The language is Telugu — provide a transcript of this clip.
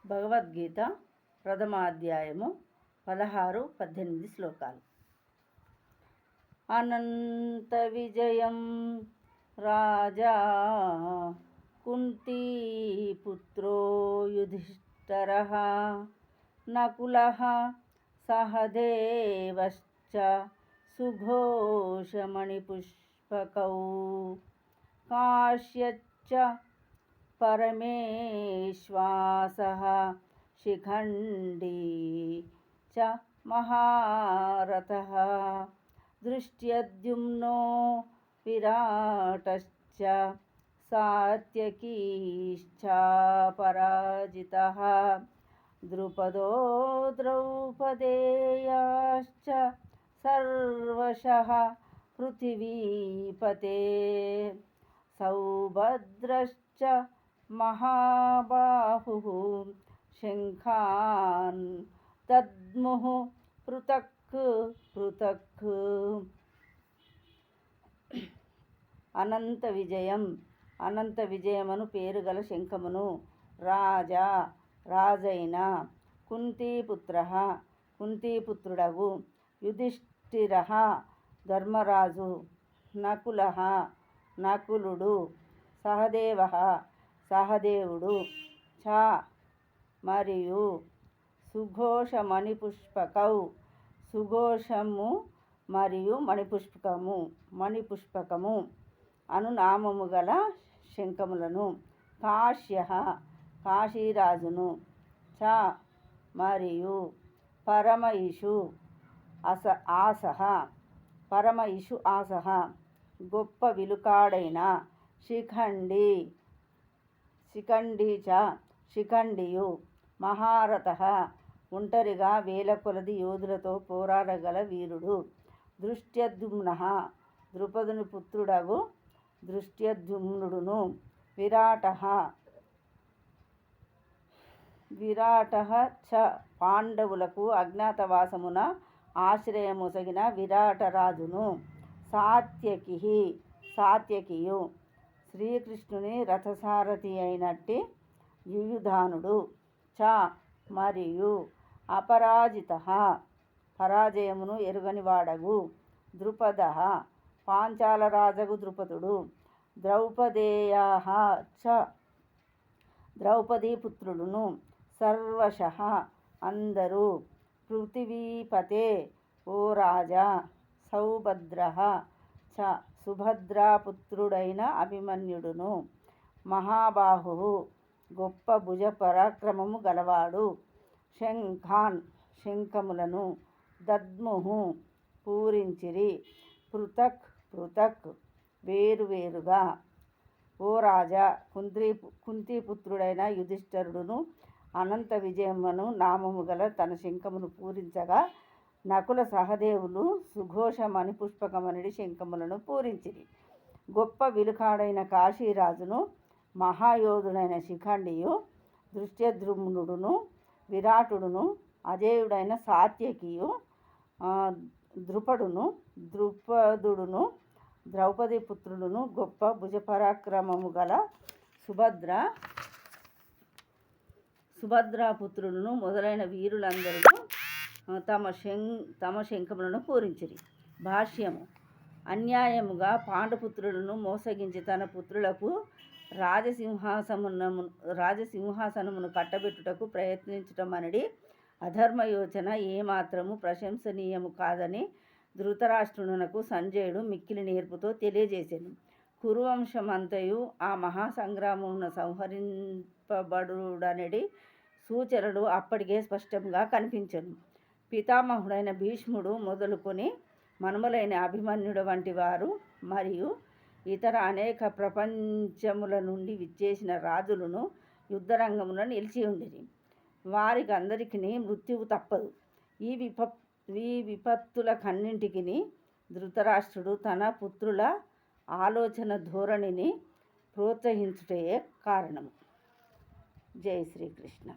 భగవద్గీత ప్రథమ అధ్యాయము 16-18 శ్లోకాలు. అనంత విజయం రాజా కుంతీపుత్రో యుధిష్ఠిరః నకులః సహదేవశ్చ సుఘోషమణిపుష్పకౌ కాశ్యశ్చ పరమేశ్వాసః శిఖండీ చ మహారథః దృష్టద్యుమ్నో విరాటశ్చ సాత్యకీశ్చాపరాజితః ద్రుపదో ద్రౌపదేయాశ్చ సర్వశః పృథివీపతే సౌభద్రశ్చ మహాబాహుః శంఖాన్ దద్ముః పృథక్ పృథక్. అనంత విజయమను పేరు గల శంఖమును రాజైన కుంతీపుత్రుడగు యుధిష్ఠిరః ధర్మరాజు, నకులుడు, సహదేవుడు, చ మరియు సుఘోషము మరియు మణిపుష్పకము అను నామము గల శంఖములను, కాశీరాజును, చ మరియు పరమయిషు ఆసహ గొప్ప విలుకాడైన శిఖండియు మహారథః ఒంటరిగా వేల కొలది యోధులతో పోరాడగల వీరుడు దృష్టద్యుమ్నః ద్రుపదుని పుత్రుడగు దృష్టద్యుమ్నుడును విరాటః చ పాండవులకు అజ్ఞాతవాసమున ఆశ్రయమొసగిన విరాటరాజును సాత్యకియు శ్రీకృష్ణుని రథసారథి అయినట్టి యుయుధానుడు, చ మరియు అపరాజితః పరాజయమును ఎరుగనివాడగు ద్రుపదః పాంచాలరాజగు ద్రుపదుడు ద్రౌపదేయాః చ ద్రౌపదీపుత్రులును సర్వశః అందరూ పృథివీపతే ఓ రాజా సౌభద్రః చ సుభద్రాపుత్రుడైన అభిమన్యుడును మహాబాహుః గొప్ప భుజ పరాక్రమము గలవాడు శంఖములను దద్ముః పూరించిరి పృథక్ పృథక్ వేరువేరుగా. ఓ రాజా కుంతీపుత్రుడైన యుధిష్ఠిరుడును అనంత విజయమను నామము గల తన శంఖమును పూరించగా నకుల సహదేవులు సుఘోష మణిపుష్పకమనడి శంఖములను పూరించిరి. గొప్ప విలుకాడైన కాశీరాజును, మహాయోధుడైన శిఖండియు, దృష్టద్యుమ్నుడును, విరాటుడును, అజేయుడైన సాత్యకియు, ద్రుపదుడును, ద్రౌపదీపుత్రుడును, గొప్ప భుజపరాక్రమము గల సుభద్రాపుత్రుడును మొదలైన వీరులందరూ తమ శంఖములను పూరించిరి. భాష్యము: అన్యాయముగా పాండుపుత్రులను మోసగించి తన పుత్రులకు రాజసింహాసనమును కట్టబెట్టుటకు ప్రయత్నించటం అనేది అధర్మయోచన ఏమాత్రము ప్రశంసనీయము కాదని ధృతరాష్ట్రునకు సంజయుడు మిక్కిలి నేర్పుతో తెలియజేసెను. కురువంశమంతయు ఆ మహాసంగ్రామమున సంహరింపబడుడనడి సూచనలు అప్పటికే స్పష్టంగా కనిపించెను. పితామహుడైన భీష్ముడు మొదలుకొని మనుమలైన అభిమన్యుడు వంటి వారు మరియు ఇతర అనేక ప్రపంచముల నుండి విచ్చేసిన రాజులను యుద్ధరంగమున నిలిచి ఉండిరి. వారికందరికీ మృత్యువు తప్పదు. ఈ విపత్తులకన్నింటికి ధృతరాష్ట్రుడు తన పుత్రుల ఆలోచన ధోరణిని ప్రోత్సహించుటయే కారణము. జై శ్రీకృష్ణ.